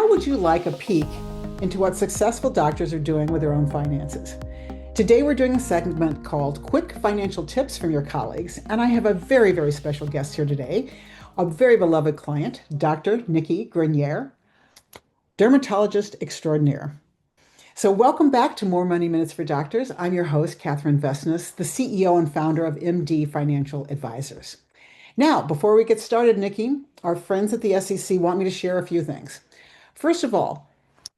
how would you like a peek into what successful doctors are doing with their own finances? Today, we're doing a segment called Quick Financial Tips from Your Colleagues, and I have a very, very special guest here today, a very beloved client, Dr. Nicole Grenier, dermatologist extraordinaire. So, welcome back to More Money Minutes for Doctors. I'm your host, Katherine Vessenes, the CEO and founder of MD Financial Advisors. Now, before we get started, Nikki, our friends at the SEC want me to share a few things. First of all,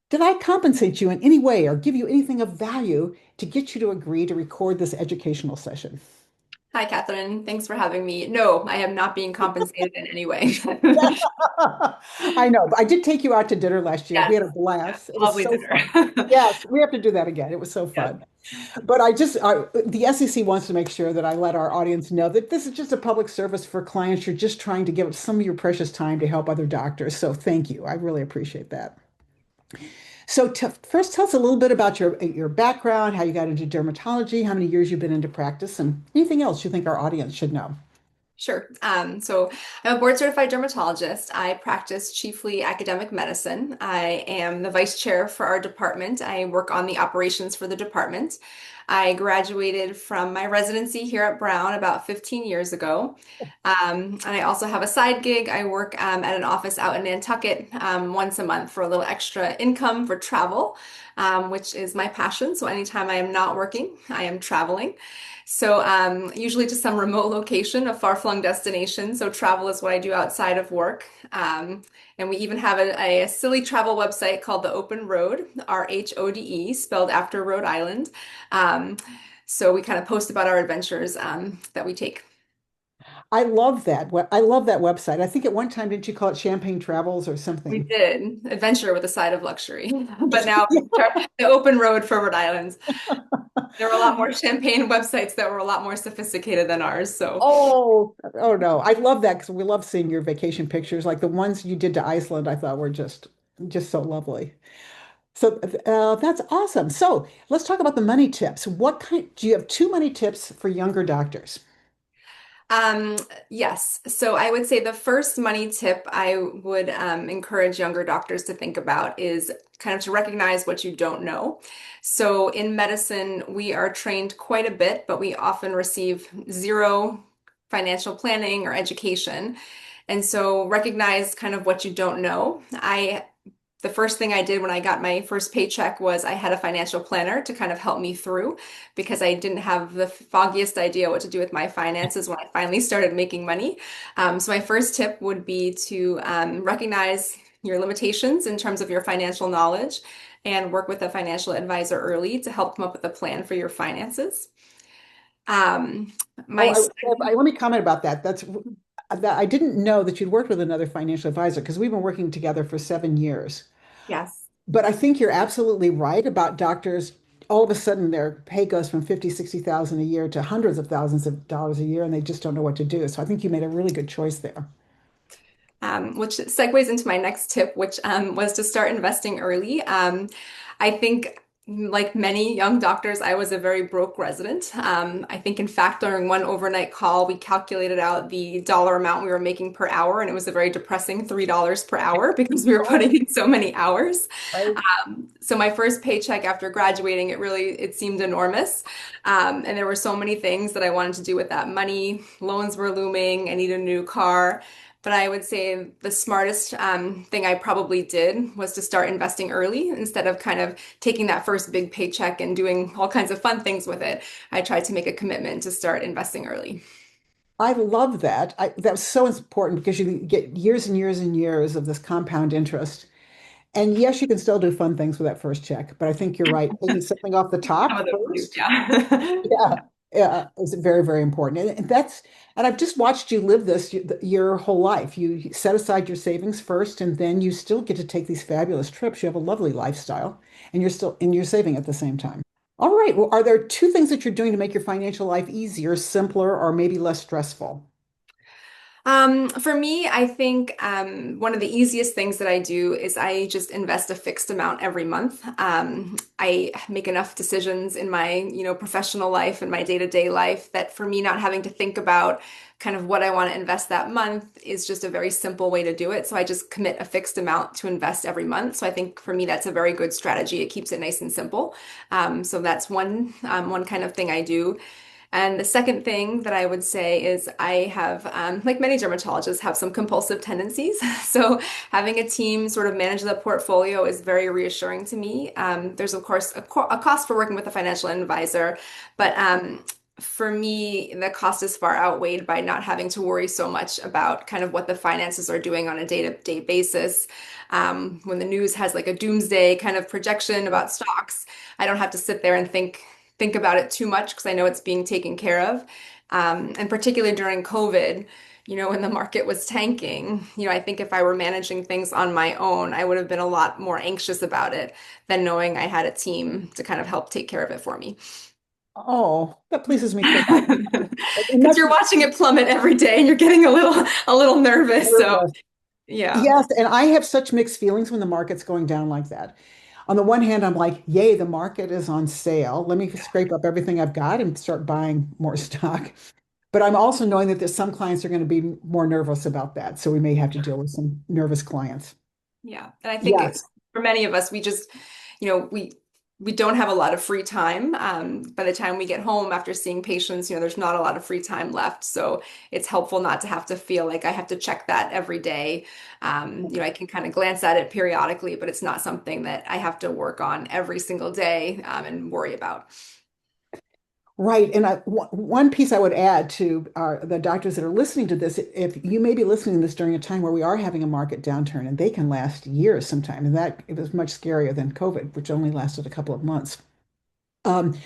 did I compensate you in any way or give you anything of value to get you to agree to record this educational session? Hi, Catherine. Thanks for having me. No, I am not being compensated in any way. I know, but I did take you out to dinner last year. We Yes, had a yes, blast. It was lovely so dinner. fun. Yes, we have to do that again. It was so Yes. fun. But the SEC wants to make sure that I let our audience know that this is just a public service for clients. You're just trying to give up some of your precious time to help other doctors. So thank you. I really appreciate that. So first, tell us a little bit about your background, how you got into dermatology, how many years you've been into practice, and anything else you think our audience should know. Sure. So I'm a board certified dermatologist. I practice chiefly academic medicine. I am the vice chair for our department. I work on the operations for the department. I graduated from my residency here at Brown about 15 years ago. And I also have a side gig. I work at an office out in Nantucket once a month for a little extra income for travel, which is my passion. So anytime I am not working, I am traveling. So usually to some remote location, a far-flung destination. So travel is what I do outside of work. And we even have a silly travel website called The Open Road, RHODE, spelled after Rhode Island. Um, so we kind of post about our adventures that we take. I love that. I love that website. I think at one time, didn't you call it Champagne Travels or We something? did adventure with a side of luxury, but now the open road for Rhode Island. There were a lot more champagne websites that were a lot more sophisticated than ours. So Oh no. I love that because we love seeing your vacation pictures. Like the ones you did to Iceland, I thought were just so lovely. So that's awesome. So let's talk about the money tips. What kind, do you have two money tips for younger doctors? Um, yes. So I would say the first money tip I would encourage younger doctors to think about is kind of to recognize what you don't know. So in medicine, we are trained quite a bit, but we often receive zero financial planning or education. And so recognize kind of what you don't know. The first thing I did when I got my first paycheck was I had a financial planner to kind of help me through because I didn't have the foggiest idea what to do with my finances when I finally started making money. So my first tip would be to recognize your limitations in terms of your financial knowledge and work with a financial advisor early to help come up with a plan for your finances. Um, Oh, my let me comment about that. That I didn't know that you'd worked with another financial advisor because we've been working together for 7 years. Yes. But I think you're absolutely right about doctors. All of a sudden, their pay goes from 50, 60,000 a year to hundreds of thousands of dollars a year, and they just don't know what to do. So I think you made a really good choice there. Which segues into my next tip, which was to start investing early. I think, like many young doctors, I was a very broke resident. I think, in fact, during one overnight call, we calculated out the dollar amount we were making per hour, and it was a very depressing $3 per hour because we were Oh, putting in so many hours. right. So my first paycheck after graduating, it seemed enormous. And there were so many things that I wanted to do with that money. Loans were looming. I needed a new car. But I would say the smartest thing I probably did was to start investing early instead of kind of taking that first big paycheck and doing all kinds of fun things with it. I tried to make a commitment to start investing early. I love that. That's so important because you get years and years and years of this compound interest. And yes, you can still do fun things with that first check, but I think you're right. Taking something off the Some top of those do, first, yeah. yeah, yeah, is very, very important. And I've just watched you live this your whole life. You set aside your savings first, and then you still get to take these fabulous trips. You have a lovely lifestyle, and you're saving at the same time. All right. Well, are there two things that you're doing to make your financial life easier, simpler, or maybe less stressful? For me, I think one of the easiest things that I do is I just invest a fixed amount every month. I make enough decisions in my, professional life and my day-to-day life that for me not having to think about kind of what I want to invest that month is just a very simple way to do it. So I just commit a fixed amount to invest every month. So I think for me that's a very good strategy. It keeps it nice and simple. So that's one kind of thing I do. And the second thing that I would say is I have, like many dermatologists, have some compulsive tendencies. So having a team sort of manage the portfolio is very reassuring to me. There's of course a cost for working with a financial advisor, but for me, the cost is far outweighed by not having to worry so much about kind of what the finances are doing on a day-to-day basis. When the news has like a doomsday kind of projection about stocks, I don't have to sit there and think about it too much because I know it's being taken care of. And particularly during COVID, when the market was tanking, I think if I were managing things on my own, I would have been a lot more anxious about it than knowing I had a team to kind of help take care of it for me. Oh, that pleases me so much. And Because that's you're watching it plummet every day and you're getting a little nervous. So, yeah. yes, and I have such mixed feelings when the market's going down like that. On the one hand, I'm like, yay, the market is on sale. Let me scrape up everything I've got and start buying more stock. But I'm also knowing that there's some clients are going to be more nervous about that. So we may have to deal with some nervous clients. Yeah. And I think Yes. for many of us, we just, you know, we don't have a lot of free time. By the time we get home after seeing patients, there's not a lot of free time left. So it's helpful not to have to feel like I have to check that every day. I can kind of glance at it periodically, but it's not something that I have to work on every single day, and worry about. Right. And one piece I would add to the doctors that are listening to this, if you may be listening to this during a time where we are having a market downturn and they can last years sometime, and that it was much scarier than COVID, which only lasted a couple of months. Um,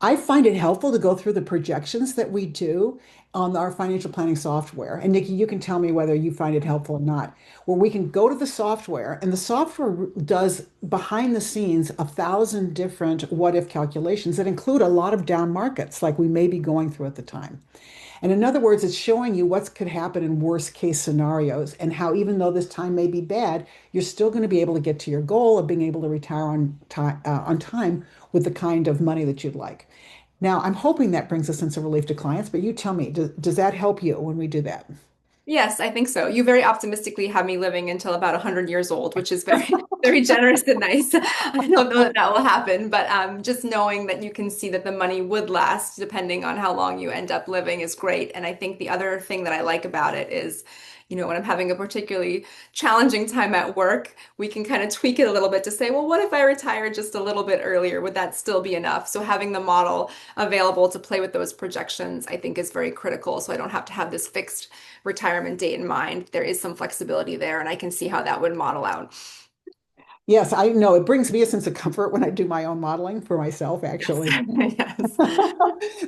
I find it helpful to go through the projections that we do on our financial planning software. And Nikki, you can tell me whether you find it helpful or not, where we can go to the software and the software does behind the scenes 1,000 different what if calculations that include a lot of down markets like we may be going through at the time. And in other words, it's showing you what could happen in worst case scenarios and how even though this time may be bad, you're still going to be able to get to your goal of being able to retire on time with the kind of money that you'd like. Now, I'm hoping that brings a sense of relief to clients, but you tell me, does that help you when we do that? Yes, I think so. You very optimistically have me living until about 100 years old, which is very, very generous and nice. I don't know that that will happen, but just knowing that you can see that the money would last depending on how long you end up living is great. And I think the other thing that I like about it is, when I'm having a particularly challenging time at work, we can kind of tweak it a little bit to say, well, what if I retired just a little bit earlier? Would that still be enough? So having the model available to play with those projections, I think is very critical. So I don't have to have this fixed retirement date in mind. There is some flexibility there, and I can see how that would model out. Yes, I know it brings me a sense of comfort when I do my own modeling for myself, Yes. actually. Yes.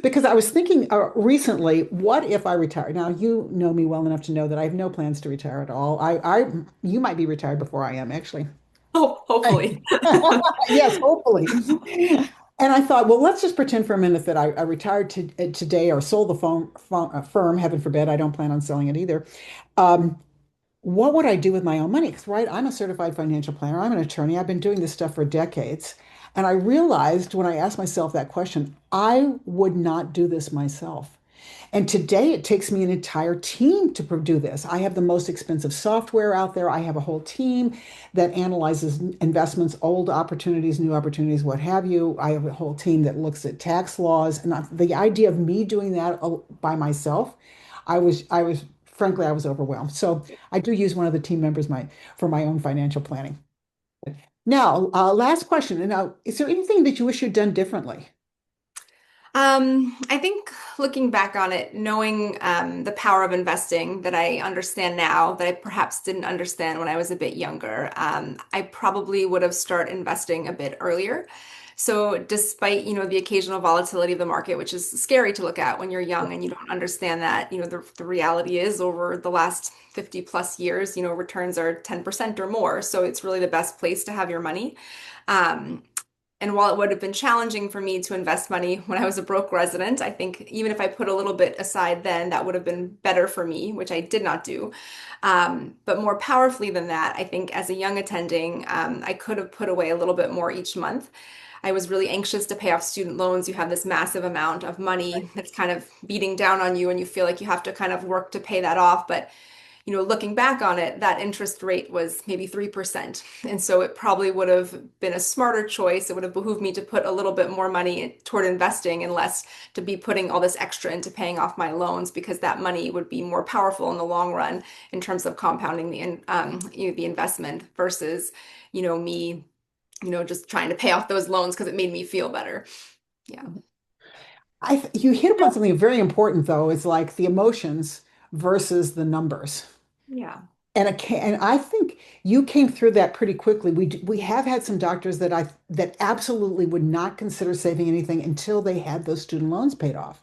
Because I was thinking recently, what if I retire? Now, you know me well enough to know that I have no plans to retire at all. You might be retired before I am, actually. Oh, hopefully. Yes, hopefully. And I thought, well, let's just pretend for a minute that I retired today or sold the firm. Heaven forbid, I don't plan on selling it either. Um, what would I do with my own money? Because, right, I'm a certified financial planner. I'm an attorney. I've been doing this stuff for decades. And I realized when I asked myself that question, I would not do this myself. And today it takes me an entire team to do this. I have the most expensive software out there. I have a whole team that analyzes investments, old opportunities, new opportunities, what have you. I have a whole team that looks at tax laws. And the idea of me doing that by myself, frankly, I was overwhelmed. So I do use one of the team members for my own financial planning. Now, last question. Now, is there anything that you wish you'd done differently? I think looking back on it, knowing the power of investing that I understand now that I perhaps didn't understand when I was a bit younger, I probably would have started investing a bit earlier. So despite, the occasional volatility of the market, which is scary to look at when you're young and you don't understand that, the reality is over the last 50 plus years, returns are 10% or more. So it's really the best place to have your money. Um, And while it would have been challenging for me to invest money when I was a broke resident, I think even if I put a little bit aside then, that would have been better for me, which I did not do. But more powerfully than that, I think as a young attending, I could have put away a little bit more each month. I was really anxious to pay off student loans. You have this massive amount of money that's kind of beating down on you, and you feel like you have to kind of work to pay that off. But looking back on it, that interest rate was maybe 3%. And so it probably would have been a smarter choice. It would have behooved me to put a little bit more money toward investing and less to be putting all this extra into paying off my loans, because that money would be more powerful in the long run in terms of compounding the investment versus, me, just trying to pay off those loans because it made me feel better. Yeah. You hit upon something very important, though, is like the emotions versus the numbers. Yeah. And I think you came through that pretty quickly. We have had some doctors that absolutely would not consider saving anything until they had those student loans paid off.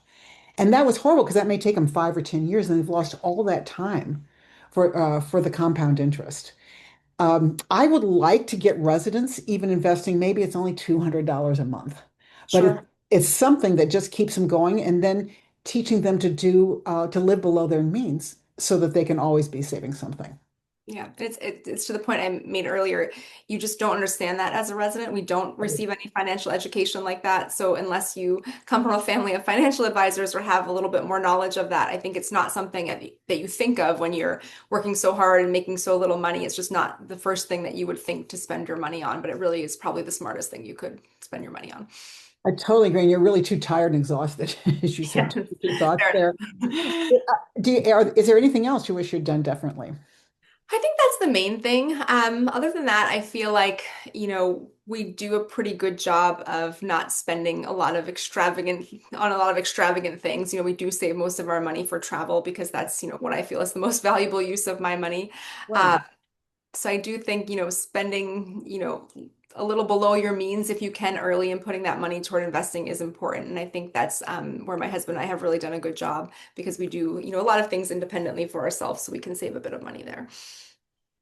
And that was horrible because that may take them 5 or 10 years, and they've lost all that time for the compound interest. I would like to get residents even investing, maybe it's only $200 a month, but Sure. it's something that just keeps them going, and then teaching them to live below their means so that they can always be saving something. Yeah, it's to the point I made earlier. You just don't understand that as a resident. We don't Right. receive any financial education like that. So unless you come from a family of financial advisors or have a little bit more knowledge of that, I think it's not something that you think of when you're working so hard and making so little money. It's just not the first thing that you would think to spend your money on, but it really is probably the smartest thing you could spend your money on. I totally agree. And you're really too tired and exhausted, as you said. Yes, Two thoughts fair there. enough. Is there anything else you wish you'd done differently? I think that's the main thing. Other than that, I feel like, we do a pretty good job of not spending a lot of extravagant things. We do save most of our money for travel because that's, what I feel is the most valuable use of my money. Uh, Right. so I do think, spending, a little below your means if you can early and putting that money toward investing is important. And I think that's where my husband and I have really done a good job because we do, a lot of things independently for ourselves so we can save a bit of money there.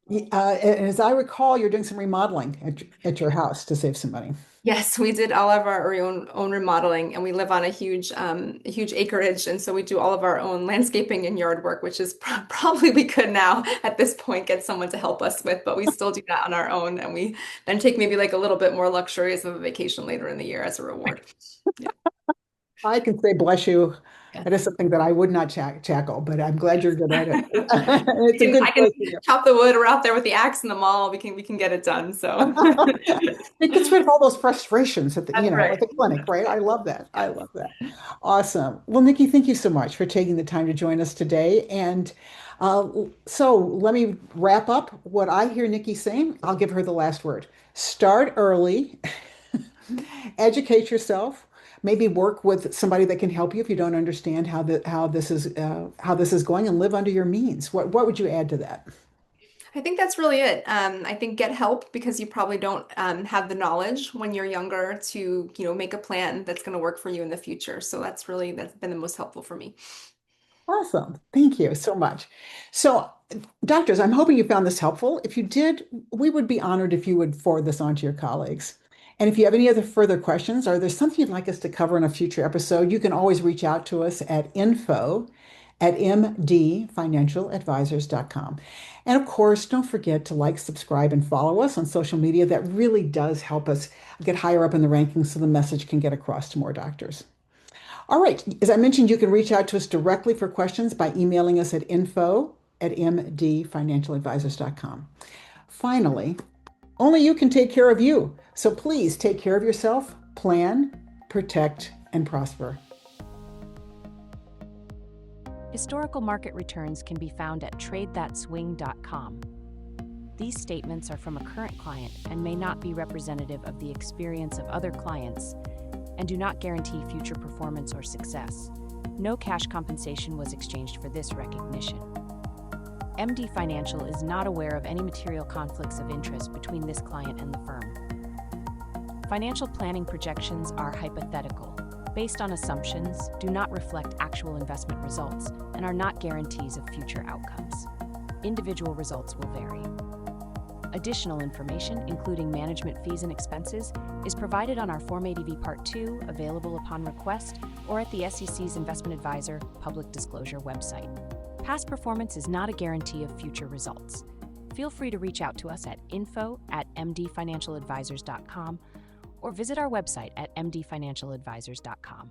And as I recall, you're doing some remodeling at your house to save some money. Yes, we did all of our own remodeling, and we live on a huge acreage, and so we do all of our own landscaping and yard work, which is probably we could now at this point get someone to help us with, but we still do that on our own, and we then take maybe like a little bit more luxurious of a vacation later in the year as a reward. Yeah. I can say bless you. Yeah. That is something that I would not tackle, but I'm glad you're good at it. It's a I good can choice for you. chop the wood. We're out there with the axe in the mall. We can get it done. So It gets rid of all those frustrations that's at right. the clinic, right? I love that. I Yes. love that. Awesome. Well, Nikki, thank you so much for taking the time to join us today. And so let me wrap up what I hear Nikki saying. I'll give her the last word. Start early, educate yourself, maybe work with somebody that can help you if you don't understand how this is going, and live under your means. What would you add to that? I think that's really it. I think get help because you probably don't have the knowledge when you're younger to, make a plan that's going to work for you in the future. So that's been the most helpful for me. Awesome. Thank you so much. So, doctors, I'm hoping you found this helpful. If you did, we would be honored if you would forward this on to your colleagues. And if you have any other further questions, or there's something you'd like us to cover in a future episode, you can always reach out to us at info@mdfinancialadvisors.com. And of course, don't forget to like, subscribe, and follow us on social media. That really does help us get higher up in the rankings so the message can get across to more doctors. All right. As I mentioned, you can reach out to us directly for questions by emailing us at info@mdfinancialadvisors.com. Finally, only you can take care of you. So please take care of yourself, plan, protect, and prosper. Historical market returns can be found at tradethatswing.com. These statements are from a current client and may not be representative of the experience of other clients and do not guarantee future performance or success. No cash compensation was exchanged for this recognition. MD Financial is not aware of any material conflicts of interest between this client and the firm. Financial planning projections are hypothetical, based on assumptions, do not reflect actual investment results, and are not guarantees of future outcomes. Individual results will vary. Additional information, including management fees and expenses, is provided on our Form ADV Part 2, available upon request, or at the SEC's Investment Advisor Public Disclosure website. Past performance is not a guarantee of future results. Feel free to reach out to us at info@mdfinancialadvisors.com or visit our website at mdfinancialadvisors.com.